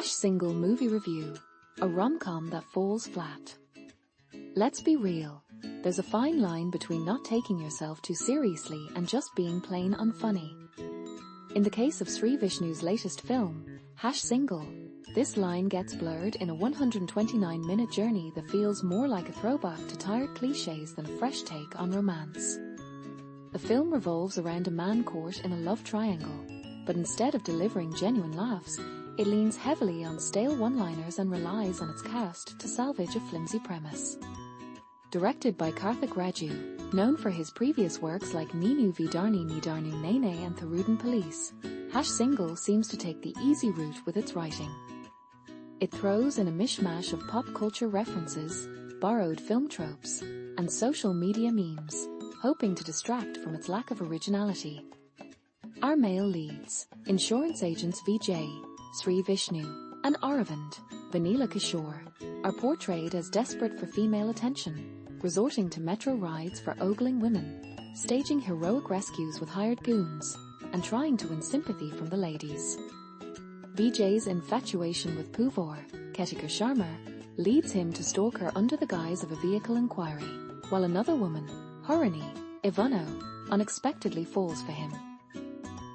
Single movie review. A rom-com that falls flat. Let's be real. There's a fine line between not taking yourself too seriously and just being plain unfunny. In the case of Sree Vishnu's latest film, Single, this line gets blurred in a 129-minute journey that feels more like a throwback to tired clichés than a fresh take on romance. The film revolves around a man caught in a love triangle, but instead of delivering genuine laughs, it leans heavily on stale one-liners and relies on its cast to salvage a flimsy premise. Directed by Karthik Raju, known for his previous works like Neenu Vidarni Nidarnu Nene and Tharudin Police, Single seems to take the easy route with its writing. It throws in a mishmash of pop culture references, borrowed film tropes, and social media memes, hoping to distract from its lack of originality. Our male leads, insurance agents Vijay, Sree Vishnu, and Aravind, Vennela Kishore, are portrayed as desperate for female attention, resorting to metro rides for ogling women, staging heroic rescues with hired goons, and trying to win sympathy from the ladies. Vijay's infatuation with Puvor, Kishore Sharma, leads him to stalk her under the guise of a vehicle inquiry, while another woman, Harini, Ivano, unexpectedly falls for him.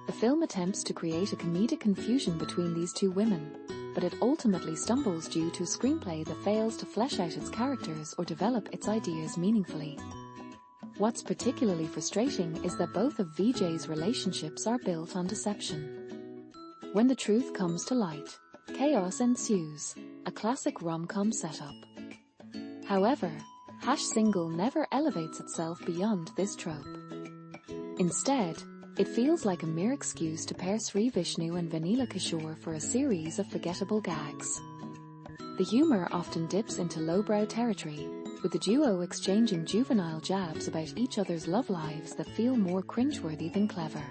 The film attempts to create a comedic confusion between these two women, but it ultimately stumbles due to a screenplay that fails to flesh out its characters or develop its ideas meaningfully. What's particularly frustrating is that both of Vijay's relationships are built on deception. When the truth comes to light, chaos ensues, a classic rom-com setup. However, Single never elevates itself beyond this trope. Instead, it feels like a mere excuse to pair Sree Vishnu and Vennela Kishore for a series of forgettable gags. The humor often dips into lowbrow territory, with the duo exchanging juvenile jabs about each other's love lives that feel more cringeworthy than clever.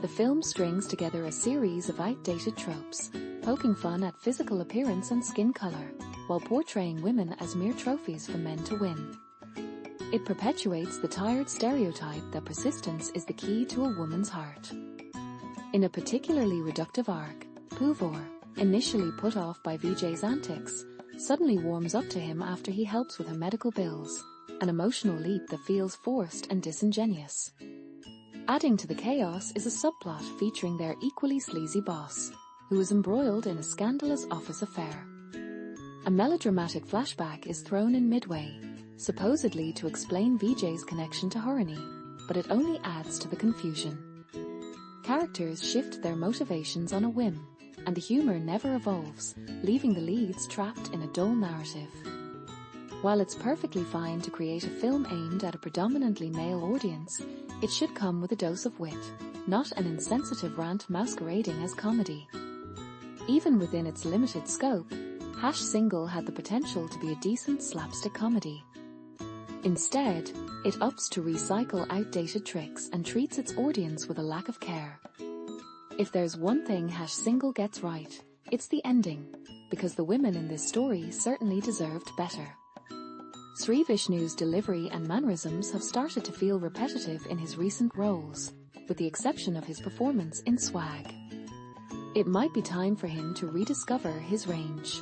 The film strings together a series of outdated tropes, poking fun at physical appearance and skin color, while portraying women as mere trophies for men to win. It perpetuates the tired stereotype that persistence is the key to a woman's heart. In a particularly reductive arc, Puvor, initially put off by Vijay's antics, suddenly warms up to him after he helps with her medical bills, an emotional leap that feels forced and disingenuous. Adding to the chaos is a subplot featuring their equally sleazy boss, who is embroiled in a scandalous office affair. A melodramatic flashback is thrown in midway, supposedly to explain Vijay's connection to Harini, but it only adds to the confusion. Characters shift their motivations on a whim, and the humor never evolves, leaving the leads trapped in a dull narrative. While it's perfectly fine to create a film aimed at a predominantly male audience, it should come with a dose of wit, not an insensitive rant masquerading as comedy. Even within its limited scope, Single had the potential to be a decent slapstick comedy. Instead, it opts to recycle outdated tricks and treats its audience with a lack of care. If there's one thing Single gets right, it's the ending, because the women in this story certainly deserved better. Sree Vishnu's delivery and mannerisms have started to feel repetitive in his recent roles, with the exception of his performance in Swag. It might be time for him to rediscover his range.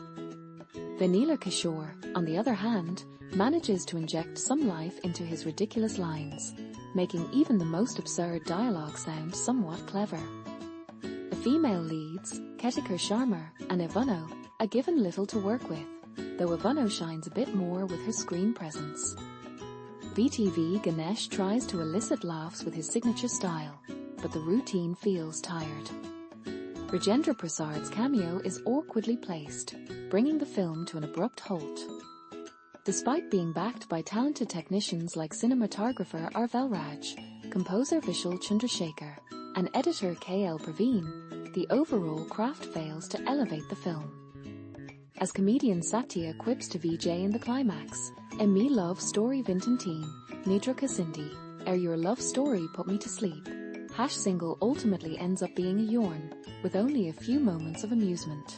Vennela Kishore, on the other hand, manages to inject some life into his ridiculous lines, making even the most absurd dialogue sound somewhat clever. The female leads, Kishore Sharma and Ivano, are given little to work with, though Ivano shines a bit more with her screen presence. VTV Ganesh tries to elicit laughs with his signature style, but the routine feels tired. Rajendra Prasad's cameo is awkwardly placed, bringing the film to an abrupt halt. Despite being backed by talented technicians like cinematographer R. Velraj, composer Vishal Chandrasekhar, and editor K.L. Praveen, the overall craft fails to elevate the film. As comedian Satya quips to Vijay in the climax, "Me love story Vintanteen, Nidra Kasindi, your love story put me to sleep," Single ultimately ends up being a yawn, with only a few moments of amusement.